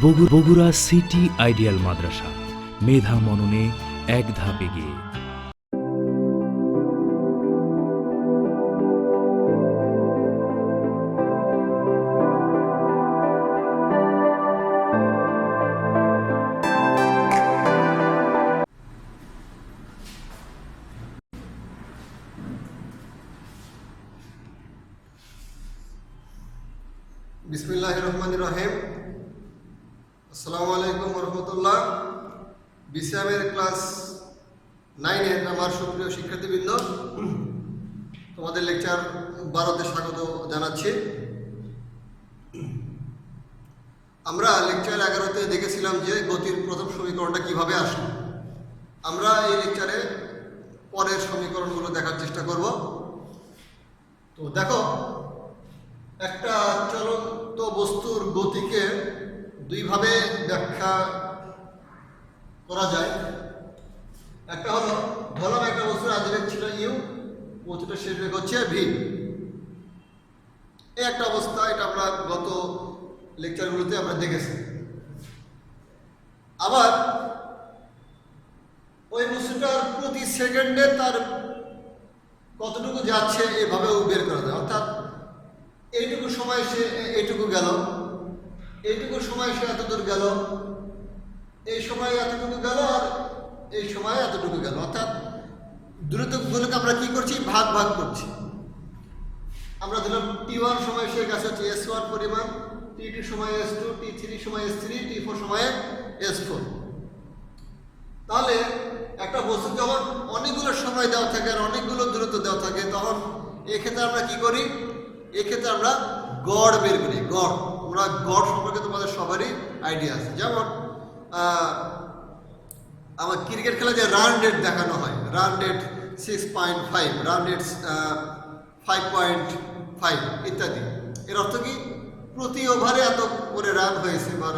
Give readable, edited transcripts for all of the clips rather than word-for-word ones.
Bogura city ideal মাদ্রাসা, মেধা মননে এক ধাপ এগিয়ে। বিসমিল্লাহির রহমানির রহিম। আসসালামু আলাইকুম রহমতুল্লাহ। বিসিএমের ক্লাস 9-এর আমার সুপ্রিয় শিক্ষার্থীবৃন্দ, তোমাদের লেকচার 12-তে স্বাগত জানাচ্ছি। আমরা লেকচার 11-তে দেখেছিলাম যে গতির প্রথম সমীকরণটা কিভাবে আসে। আমরা এই লেকচারে পরের সমীকরণগুলো দেখার চেষ্টা করব। তো দেখো, একটা চলন্ত বস্তুর গতিকে দুইভাবে ব্যাখ্যা করা যায়। একটা হলো, ধরলাম একটা বস্তুর আদিবেগ ছিল ইউ, বস্তুটা শেষ বেগ হচ্ছে ভি। এই একটা অবস্থা, এটা আমরা গত লেকচারগুলোতে আমরা দেখেছি। আবার ওই বস্তুটার প্রতি সেকেন্ডে তার কতটুকু যাচ্ছে এভাবেও বের করা যায়। অর্থাৎ এইটুকু সময় সে এইটুকু গেল, এইটুকু সময় সে এতদূর গেল, এই সময় এতটুকু গেল, আর এই সময় এতটুকু গেল। অর্থাৎ দ্রুতগুলোকে আমরা কি করছি, ভাগ ভাগ করছি। আমরা ধরলাম T1 সময় সে কাছে হচ্ছে S1 পরিমাণ, T2 সময় S2, T3 সময় S3, T4 সময়ে S4। তাহলে একটা বস্তু যখন অনেকগুলো সময় দেওয়া থাকে আর অনেকগুলো দূরত্ব দেওয়া থাকে, তখন এক্ষেত্রে আমরা কি করি, এক্ষেত্রে আমরা গড় বের করি। গড়, আমরা গড় সম্পর্কে তোমাদের সবারই আইডিয়া আছে। যেমন আমার ক্রিকেট খেলা যে রান রেট দেখানো হয়, রান রেট 6.5, রান রেট 5.5 ইত্যাদি। এর অর্থ কি, প্রতি ওভারে এত করে রান হয়েছে বা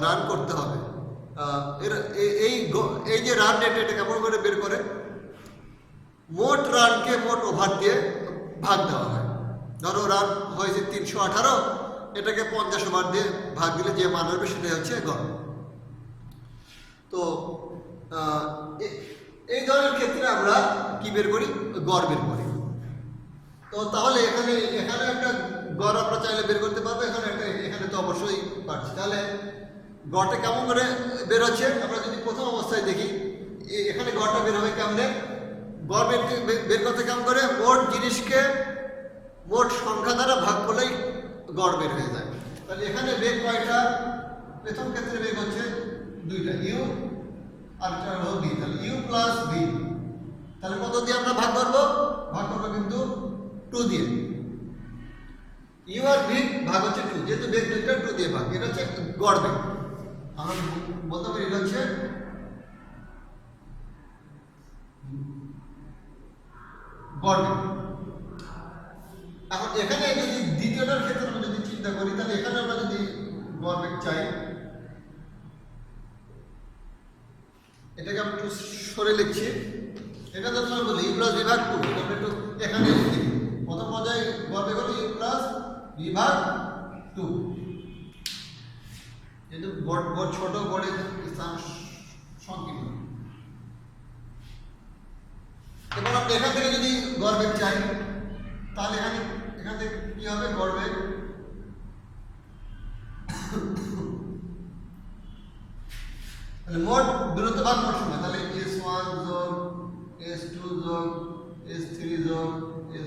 রান করতে হবে। এই যে রান রেট, এটা কেমন করে বের করে, মোট রানকে মোট ওভার দিয়ে ভাগ দেওয়া হয়। ধরো রান হয়েছে 318, এটাকে 50 ওভার দিয়ে ভাগ দিলে যে মান হবে সেটাই হচ্ছে গড়। তো এই ধরনের ক্ষেত্রে আমরা কি বের করি, গড় বের করি। তো তাহলে এখানে একটা গড় আমরা চাইলে বের করতে পারবো, এখানে তো অবশ্যই পারছি। তাহলে গড়টা কেমন করে বের হচ্ছে, আমরা যদি প্রথম অবস্থায় দেখি, এখানে গড়টা বের হবে কেমনে, গড় বের করতে কেমন করে, মোট জিনিসকে মোট সংখ্যা দ্বারা ভাগ করলেই গড় বের হয়ে যায়। তাহলে এখানে বেগ কয়টা, প্রথম ক্ষেত্রে বেগ হচ্ছে দুইটা, ইউ আর একটা হলো ভি। তাহলে ইউ প্লাস ভি, তাহলে কত দিয়ে আমরা ভাগ করবো, কিন্তু 2 দিয়ে। ইউ আর ভি ভাগ হচ্ছে 2, যেহেতু বেগ দুইটা 2 দিয়ে ভাগ, এটা হচ্ছে গড় বেগ। আমরা বলতে পারি এটা হচ্ছে গড় বেগ। এখন এখানে যদি দ্বিতীয়টার ক্ষেত্রে আমরা যদি চিন্তা করি, তাহলে এখানে আমরা যদি গড় বেগ চাই, এটাকে আমি একটু সরে লিখছি। এটা তো আমরা বলি ইউ প্লাস ভি ভাগ 2, এটা একটু এখানে লিখি। প্রথম পর্যায়ে গড় বেগ হলো ইউ প্লাস ভি ভাগ 2। কিন্তু গড় ছোট, গড়ের স্থান সংকীর্ণ। এবার আমরা এখান থেকে যদি গড় বেগ চাই, তাহলে এখান থেকে কি হবে, গড় বেগ তাহলে মোট দূরত্ব ভাগ মোট সময়, তাহলে S1 যোগ S2 যোগ S3 যোগ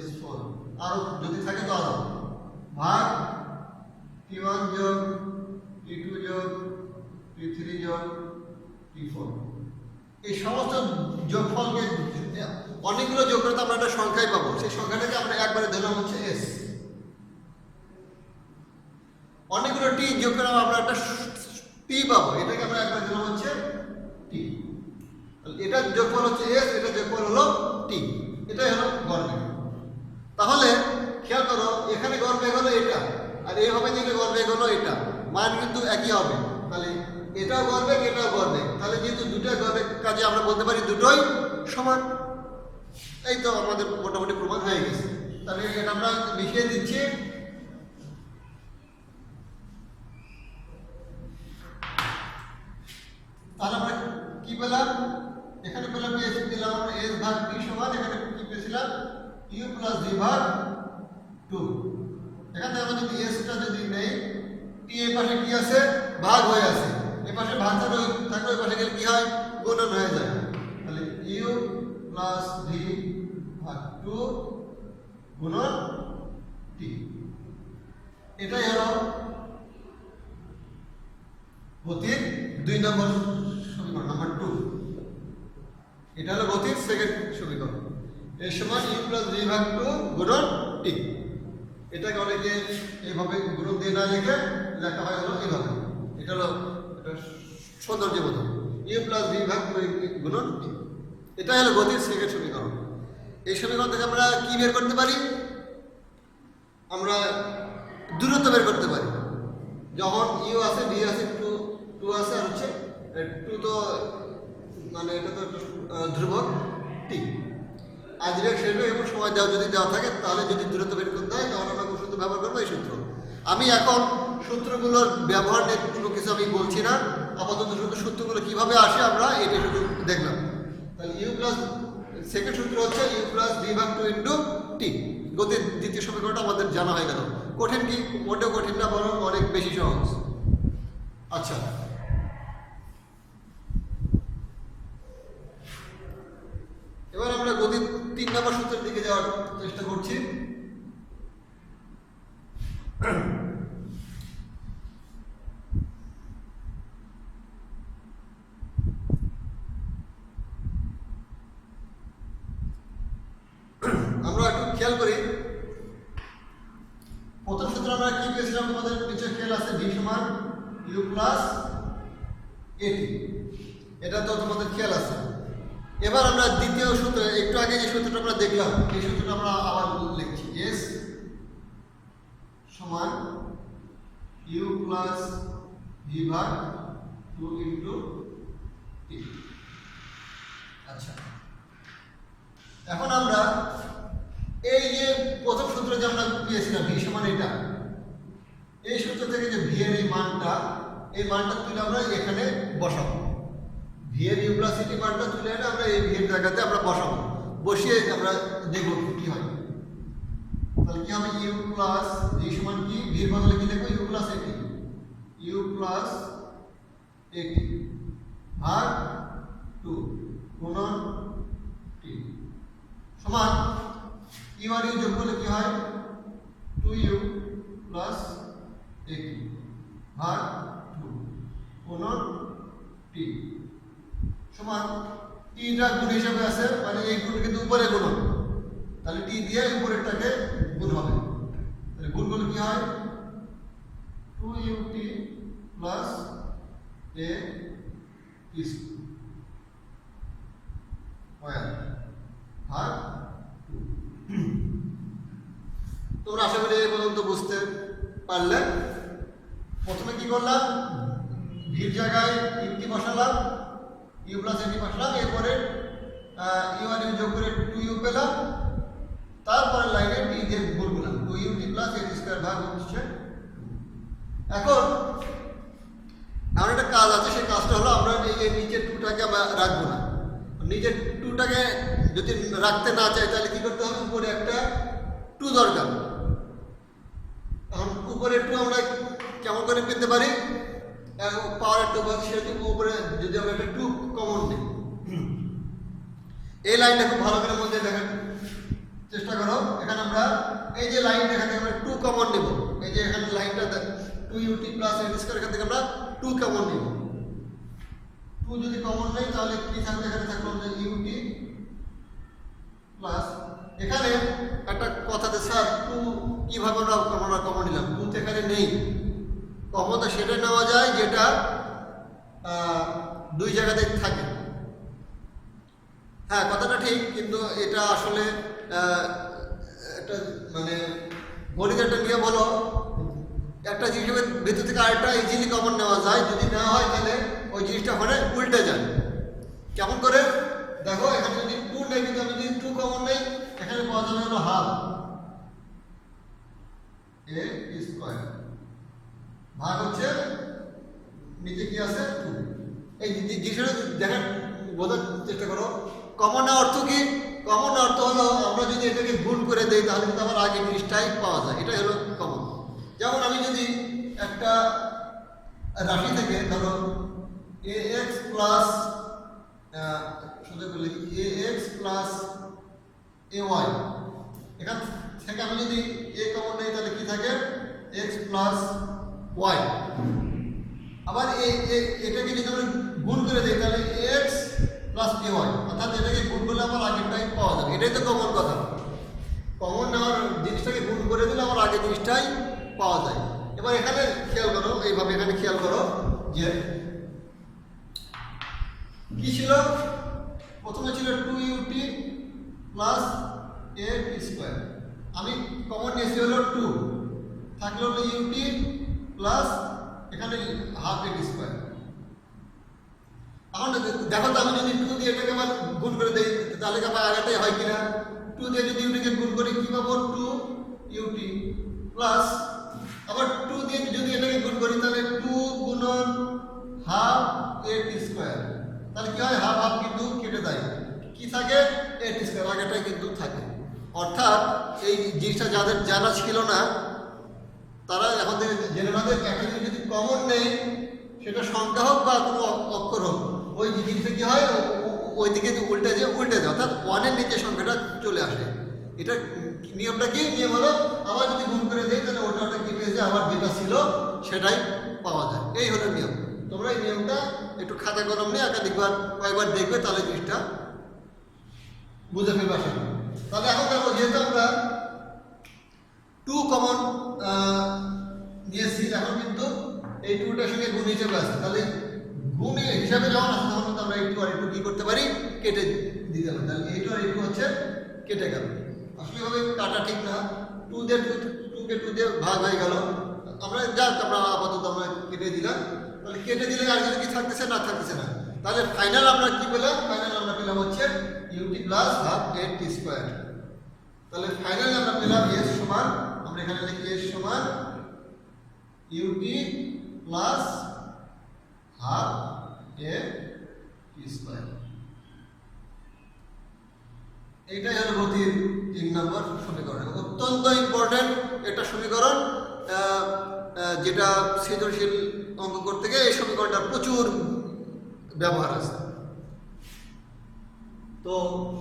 S4, আরো যদি থাকে তো আরো, ভাগ T1 যোগ T2 যোগ T3 যোগ T4। এই সমস্ত যোগফলকে অনেকগুলো যোগ করে তো আমরা একটা সংখ্যাই পাবো। সেই সংখ্যাটাকে আমরা একবারে ধরলাম হচ্ছে S। অনেকগুলো টি যোগ করে আমরা একটা টি পাবো, এটাকে আমরা একবার দিলাম হচ্ছে টি। এটা যোগফল হচ্ছে S, এটা যোগফল হলো টি। এটাই হলো গড় বেগ। তাহলে খেয়াল করো, এখানে গড় বেগ হলো এটা, আর এইভাবে দিলে গড় বেগ হলো এটা, মান কিন্তু একই হবে। তাহলে এটাও গড় বেগ, এটাও গড় বেগ। তাহলে যেহেতু দুটোই গড় বেগ, কাজে আমরা বলতে পারি দুটোই সমান। এই তো আমাদের মোটামুটি প্রমাণ হয়ে গেছে। তাহলে এটা আমরা লিখে দিচ্ছি তাহলে আমরা কি পেলাম? এখানে পেলাম এস দিলাম আমরা এস ভাগ টি সমান এখানে কি পেয়েছিলাম ইউ প্লাস ভি ভাগ 2। এখানে আমরা যদি এসটা যদি নেই টি এর পাশে কি আছে ভাগ হয়ে আছে, এই পাশে ভাগ থাকলে ওই পাশে গেলে কি হয় গুণন হয়ে যায়। তাহলে ইউ প্লাস ভি ভাগ 2 গুণন টি, এটাই হলো গতির 2 নম্বর সমীকরণ নাম্বার 2। এটা হলো গতির সেকেন্ড সমীকরণ। এর সমান ইউ প্লাস ভি ভাগ 2 গুণন টি। এটাকে অনেকে এইভাবে গুণন দিয়ে না লিখে লেখা হয় হলো এইভাবে। এটা হলো এটা সৌন্দর্যবোধ ইউ প্লাস ভি ভাগ 2 গুণন টি। এটাই হলো গতির সেকেন্ড সমীকরণ। এই সমীকরণ থেকে আমরা কি বের করতে পারি? আমরা দূরত্ব বের করতে পারি। যখন ইউ আছে ভি আছে 2 আছে আর হচ্ছে 2 তো মানে এটা তো ধ্রুবক টি। আজকে সেটা এবং সময় দেওয়া যদি দেওয়া থাকে তাহলে যদি দূরত্ব বের করতে হয় তাহলে আমরা সূত্র ব্যবহার করবো এই সূত্র। আমি এখন সূত্রগুলোর ব্যবহার নিয়ে কোনো কিছু আমি বলছি না, আপাতত শুধু সূত্রগুলো কীভাবে আসে আমরা এটা শুধু দেখলাম। তাহলে ইউ প্লাস সেকেন্ড সূত্র হচ্ছে ইউ প্লাস ভি ভাগ 2 ইন্টু টি। গতির দ্বিতীয় সমীকরণটা আমাদের জানা হয়ে গেল। কঠিন কি? মোটেও কঠিন না, বরং অনেক বেশি সহজ। আচ্ছা, এবার আমরা গতির 3 নম্বর সূত্রের দিকে যাওয়ার চেষ্টা করছি। আমরা একটু খেয়াল করি, প্রথম সূত্র আমরা কি পেয়েছিলাম? তোমাদের নিচে খেয়াল আছে ভি সমান ইউ প্লাস এটি, এটা তো তোমাদের খেয়াল আছে। এবার আমরা দ্বিতীয় সূত্র, একটু আগে যে সূত্রটা আমরা দেখলাম এই সূত্রটা আমরা আবার লিখছি। এস সমান ইউ প্লাস ভি ভাগ 2 ইন্টু টি। আচ্ছা, এখন আমরা এই যে প্রথম সূত্র যে আমরা পেয়েছিলাম ভি সমান এটা, এই সূত্র থেকে যে ভি এর এই মানটা তুলে আমরা এখানে বসাবো। ভি এর ইউ প্লাস এটি মানটা তুলে এনে আমরা এই ভি এর জায়গাতে আমরা বসাবো। বসিয়ে আমরা দেখবো কি হয়। তাহলে কি হবে? ইউ প্লাস ভি সমান কি? ভি এর বদলে কি দেখবো? ইউ প্লাস এটি, ইউ প্লাস এটি ভাগ 2 গুণন টি সমান ইউ আর ইউ যোগ করলে কি হয়? 2u প্লাস এটি ভাগ 2 গুণন টি সমান টিটা গুণ হিসাবে আছে, মানে এই গুণ কিন্তু উপরে গুণ, তাহলে টি দিয়ে উপরেরটাকে গুণ হবে। তাহলে গুণ করলে কি হয়? 2ut plus a T square ভাগ 2। তোমরা আশা করি এই পর্যন্ত বুঝতে পারলে। প্রথমে কি করলাম? ভির জায়গায় ইউটি বসালাম, ইউ প্লাস এটি বসালাম, এরপরে ইউ আর ইউ যোগ করে 2u পেলাম, তারপরে লাইনে টি দিয়ে গুণ করলাম 2ut প্লাস এটি স্কয়ার ভাগ হচ্ছে। এখন আমার একটা কাজ আছে, সেই কাজটা হলো আমরা এই নিচের 2টাকে আমরা রাখবো না। নিচের 2টাকে যদি রাখতে না চাই তাহলে কি করতে হবে? উপরে একটা 2 দরকার। এখন উপরে 2 আমরা কেমন করে পেতে পারি? পাওয়ার 2 বা সেটি উপরে যদি আমরা একটা 2 কমন নিই, এই লাইনটা খুব ভালো করে মধ্যে দেখার চেষ্টা করো। এখানে আমরা এই যে লাইনটা এখানে আমরা 2 কমন নিব। এই যে এখানে লাইনটা 2ut প্লাস এটি স্কয়ার, এখান থেকে আমরা 2 কমন নিব। 2 যদি কমন নেই তাহলে কি থাকবে? এখানে থাকবে আমাদের ut প্লাস, এখানে একটা কথাতে স্যার 2 কিভাবে আমরা কমন নিলাম? 2 তো এখানে নেই। কমন তো সেটা নেওয়া যায় যেটা 2 জায়গাতে থাকে। হ্যাঁ, কথাটা ঠিক, কিন্তু এটা আসলে একটা মানে গণিত একটা নিয়ম হলো একটা জিনিসের ভিতর থেকে আরেকটা ইজিলি কমন নেওয়া যায়। যদি নেওয়া হয় তাহলে ওই জিনিসটা ওখানে উল্টে যায়। কেমন করে? দেখো, এখানে যদি 2 নেই, কিন্তু আমি যদি 2 কমন নেই, এখানে পাওয়া যাবে হলো হাফ a স্কয়ার ভাগ হচ্ছে নিচে কি আছে 2। এই জিনিসটা দেখার বোঝার চেষ্টা করো। কমন অর্থ কি? কমন অর্থ হলো আমরা যদি এটাকে গুণ করে দেই তাহলে কিন্তু আমার আগের জিনিসটাই পাওয়া যায়, এটাই হলো কমন। যেমন আমি যদি একটা রাশি থেকে ধরো এ এক্স প্লাস শুধু বলি এ এক্স প্লাস এ ওয়াই, এখান থেকে আমি যদি এ কমন নেই তাহলে কি থাকে? X plus Y. আবার এটাকে যদি আমরা গুণ করে দিই তাহলে এক্স প্লাস এ ওয়াই, অর্থাৎ এটাকে গুণ করলে আমার আগেরটাই পাওয়া যাবে। এটাই তো কমন কথা। কমন নেওয়ার জিনিসটাকে গুণ করে দিলে আমার আগের জিনিসটাই পাওয়া যায়। এবার এখানে খেয়াল করো, এইভাবে এখানে খেয়াল করো যে কি ছিল? প্রথমে ছিল 2ut প্লাস a স্কোয়ার, আমি কমন নিয়েছি হলো 2, থাকলো হলো ut প্লাস এখানে হাফ a স্কোয়ার। এখন দেখো তো আমি যদি 2 দিয়ে এটাকে আবার গুণ করে দিই তাহলে কি আমার আগেটাই হয় কিনা? 2 দিয়ে যদি ইউটিকে গুণ করি কি পাবো? 2ut প্লাস আবার 2 দিয়ে যদি এটাকে গুণ করি তাহলে 2 গুণন হাফ a স্কোয়ার, তাহলে কি হয়? হাফ হাফ কিন্তু কেটে দেয়, কি থাকে? a স্কোয়ার, আগেটাই কিন্তু থাকে। অর্থাৎ এই জিনিসটা যাদের জানা ছিল না তারা এখন থেকে জেনে নেবে একটা জিনিস যদি কমন নেই সেটা সংখ্যা হোক বা কোনো অক্ষর হোক, ওই জিনিসটা কি হয়? ওই দিকে উল্টে যায়, অর্থাৎ ওয়ানের নিচে সংখ্যাটা চলে আসে। এটা নিয়মটা কি? নিয়ম হলো আবার যদি গুণ করে দেয় তাহলে ওটা কেটে যায়, আবার যেটা ছিল সেটাই পাওয়া যায়। এই হলো নিয়ম। তোমরা এই নিয়মটা একটু খাতা কলম নিয়ে একাধিকবার কয়েকবার দেখবে তাহলে জিনিসটা বুঝে ফেলবে আসে। তাহলে এখন দেখো যেহেতু আমরা 2 কমন নিয়েছি, এখন কিন্তু এই 2টার সঙ্গে গুণ হিসেবে আসছে, তাহলে গুণ হিসাবে যখন আসে তখন কিন্তু আমরা এই 2 আর 2 কি করতে পারি? কেটে দিতে পারি। তাহলে এই 2 আর এই 2 হচ্ছে কেটে গেল। আসলে ভাবে কাটা ঠিক না, 2 দিয়ে 2 কে 2 দিয়ে ভাগ হয়ে গেল, আমরা আমরা আপাতত আমরা কেটে দিলাম। তাহলে কেটে দিলে আর কিছু কি থাকতেছে? না, থাকতেছে না। তাহলে ফাইনাল আমরা কি পেলাম? ফাইনাল আমরা পেলাম হচ্ছে ut plus half a square. তাহলে ফাইনাল আমরা পেলাম s সমান, আমরা এখানে লিখি s সমান ut plus half a square. এইটাই হলো গতির 3 নম্বর সমীকরণ। অত্যন্ত ইম্পর্টেন্ট একটা সমীকরণ, যেটা সৃজনশীল অঙ্ক করতে গিয়ে এই সমীকরণটা প্রচুর ব্যবহার আছে। তো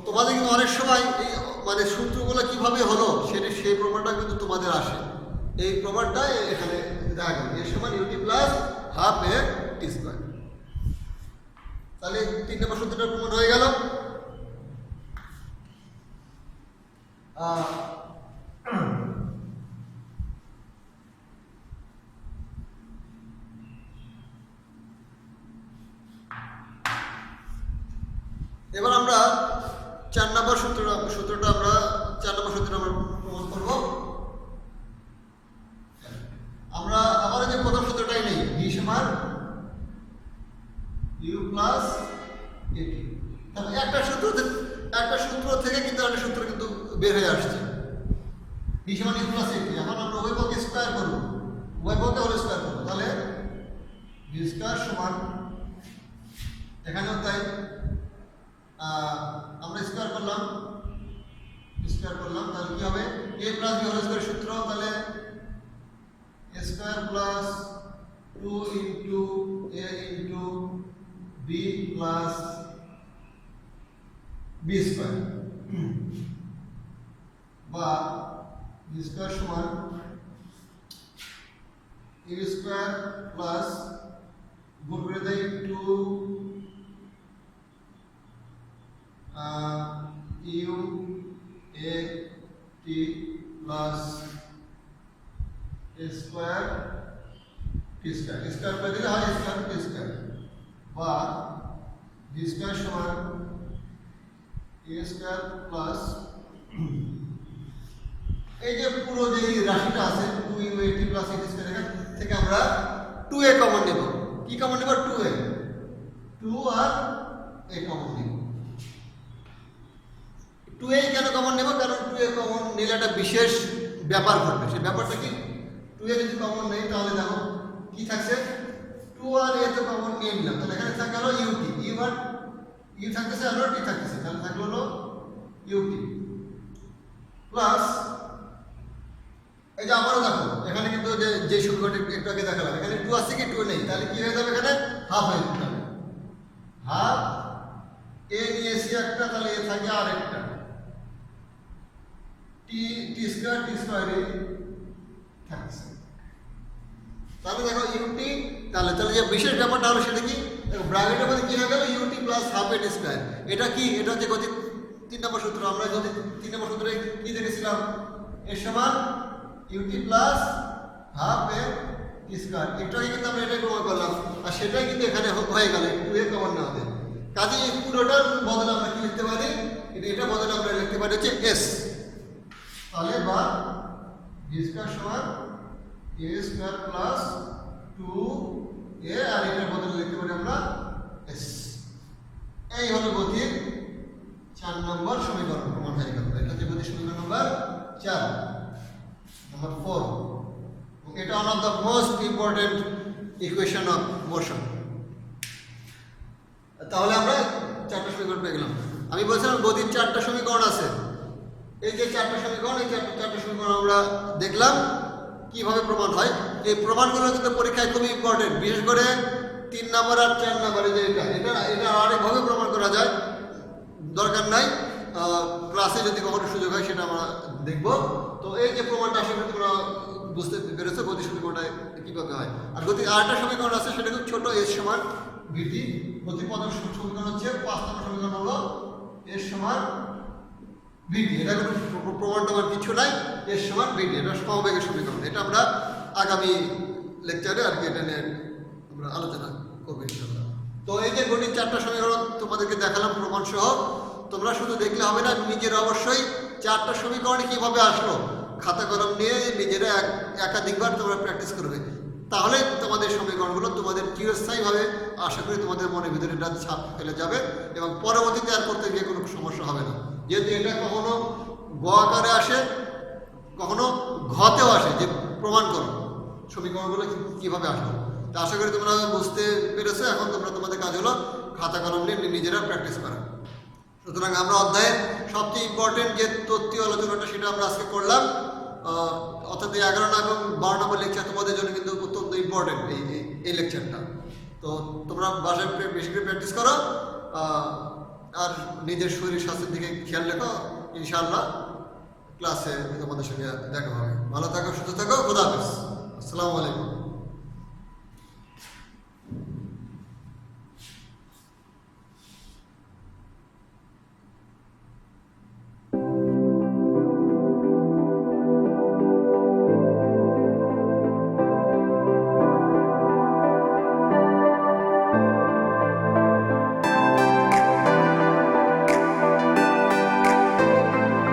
তোমাদের কিন্তু অনেক সময় এই মানে সূত্রগুলো কিভাবে হলো সেই প্রমাণটা কিন্তু তোমাদের আসে। এই প্রমাণটা এখানে দেখা গেল এর সমান ut plus half a square. তাহলে 3 নম্বর সূত্রটা প্রমাণ হয়ে গেল। এবার আমরা 4 নম্বর সূত্রটা আমরা 4 নম্বর সূত্র আমরা প্রমাণ করব। আমরা আবার যে প্রথম সূত্রটাই নেই, v সমান u প্লাস at। তাহলে একটা সূত্র থেকে কিন্তু একটা সূত্র কিন্তু বের হয়ে আসছে, v সমান u প্লাস at। এখন আমরা উভয় পক্ষে স্কয়ার করব, উভয় পক্ষে হোল স্কয়ার করব, তাহলে v স্কয়ার সমান এখানেও তাই আমরা স্কয়ার করলাম, তাহলে কি হবে? a plus b whole square সূত্র, তাহলে a square plus 2 into a into b plus b square, বা b স্কয়ার সমান a স্কয়ার প্লাস গুণ করে দেই 2 u a t plus a square t square, square করে দিলে হয় স্কয়ার t স্কয়ার, বা b স্কয়ার সমান a স্কয়ার প্লাস এই যে পুরো যে রাশিটা আছে 2u a t plus a square, এখান থেকে আমরা 2a কমন নেব। কি কমন নেব? 2a, 2 আর a কমন নেব। 2a কেন কমন নেব? কারণ 2a কমন নিলে একটা বিশেষ ব্যাপার ঘটবে। সেই ব্যাপারটা কি? 2a যদি কমন নেই তাহলে দেখো কি থাকছে? 2 আর a তো কমন নিয়ে নিলাম, তাহলে এখানে থাকে হলো ut, ইউ থাকতেছে আর টি থাকতেছে, তাহলে থাকলো হলো ut প্লাস এই যে আবারও দেখো এখানে কিন্তু যে সমীকরণটি একটু আগে দেখালাম এখানে 2 আছে কি 2 নেই, তাহলে কি হয়ে যাবে এখানে হাফ হয়ে যাবে, হাফ a নিয়েছি একটা, তাহলে a থাকে আর একটা টি স্কয়ার এ থাকছে। তাহলে দেখো ইউটি, তাহলে যে বিশেষ ব্যাপারটা হলো সেটা কি, দেখো ব্র্যাকেটের মধ্যে কি হয়ে গেল ইউটি প্লাস হাফ এ স্কয়ার। এটা কি, এটা হচ্ছে গতি 3 নম্বর সূত্র। আমরা যদি 3 নম্বর সূত্রে কি দেখেছিলাম, এর সমান ইউটি প্লাস হাফ এ স্কয়ার। এটাই কিন্তু আমরা এটাই প্রমাণ করলাম, আর সেটাই কিন্তু এখানে হয়ে গেল 2 এ কমন না হবে। কাজে এই পুরোটার বদলে আমরা কি লিখতে পারি, এটা বদলে আমরা লিখতে পারি হচ্ছে এস, তাহলে বা বি স্কয়ার সমান এ স্কয়ার প্লাস 2a, আর এটার বদলে লিখতে পারি আমরা এস। এই হলো গতির 4 নম্বর সমীকরণ প্রমাণ হয়ে গেল। এটা হচ্ছে গতির সমীকরণ নাম্বার 4, নাম্বার 4। এটা one of the most important equation of motion. তাহলে আমরা 4টা সমীকরণ পেয়ে গেলাম। আমি বলছিলাম গতির 4টা সমীকরণ আছে। এই যে 4টা সমীকরণ, এই 4টা সমীকরণ আমরা দেখলাম কিভাবে প্রমাণ হয়। এই প্রমাণগুলো কিন্তু পরীক্ষায় খুবই ইম্পর্টেন্ট, বিশেষ করে 3 নম্বর আর 4 নম্বরে যে এটা আরেকভাবে প্রমাণ করা যায়, দরকার নাই, ক্লাসে যদি কখনো সুযোগ হয় সেটা আমরা দেখব। তো এই যে প্রমাণটা আশা করি তোমরা বুঝতে পেরেছো গতি সমীকরণটা কীভাবে হয়। আর গতির আরেকটা সমীকরণ আছে, সেটা খুব ছোটো, এস সমান ভিটি। গতিপদের সমীকরণ হচ্ছে 5 নম্বর সমীকরণ হলো এস সমান ভিটি। এটা কোনো প্রমাণ টমাণ কিছু নাই, এর সমান ভিটি, এটা সমবেগের সমীকরণ। এটা আমরা আগামী লেকচারে আর কি এটা নিয়ে আমরা আলোচনা করবো ইনশাআল্লাহ। তো এই যে গণিত 4টা সমীকরণ তোমাদেরকে দেখালাম প্রমাণ সহ, তোমরা শুধু দেখলে হবে না, নিজেরা অবশ্যই 4টা সমীকরণ কীভাবে আসলো খাতা কলম নিয়ে নিজেরা একাধিকবার তোমরা প্র্যাকটিস করবে, তাহলে তোমাদের সমীকরণগুলো তোমাদের চিরস্থায়ীভাবে আশা করি তোমাদের মনের ভিতরে এটা ছাপ ফেলে যাবে এবং পরবর্তীতে আর করতে গিয়ে কোনো সমস্যা হবে না। যেহেতু এটা কখনো গ আকারে আসে, কখনো ঘতেও আসে, যে প্রমাণ করো সমীকরণগুলো কীভাবে আসলো। তা আশা করি তোমরা বুঝতে পেরেছো। এখন তোমরা তোমাদের কাজ হলো খাতা কলম নিয়ে নিজেরা প্র্যাকটিস করা। সুতরাং আমরা অধ্যায়ের সবচেয়ে ইম্পর্টেন্ট যে তথ্য আলোচনাটা সেটা আমরা আজকে করলাম, অর্থাৎ 11 এবং 12 নম্বর লেকচার তোমাদের জন্য কিন্তু অত্যন্ত ইম্পর্টেন্ট এই লেকচারটা। তো তোমরা বাসায় বেশি করে প্র্যাকটিস করো আর নিজের শরীর স্বাস্থ্যের দিকে খেয়াল রেখো। ইনশাআল্লাহ ক্লাসে তোমাদের সঙ্গে দেখা হবে। ভালো থাকো, সুস্থ থাকো, খোদা হাফেজ, আসসালামু আলাইকুম।